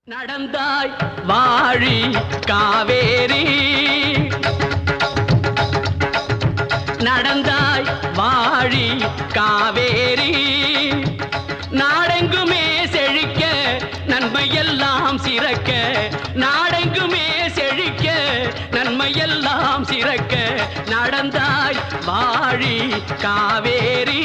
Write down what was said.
நடந்தாய் வாழி காவேரி நடந்தாய் வாழி காவேரி நாடெங்குமே செழிக்க நன்மையெல்லாம் சிறக்க நாடெங்குமே செழிக்க நன்மையெல்லாம் சிறக்க நடந்தாய் வாழி காவேரி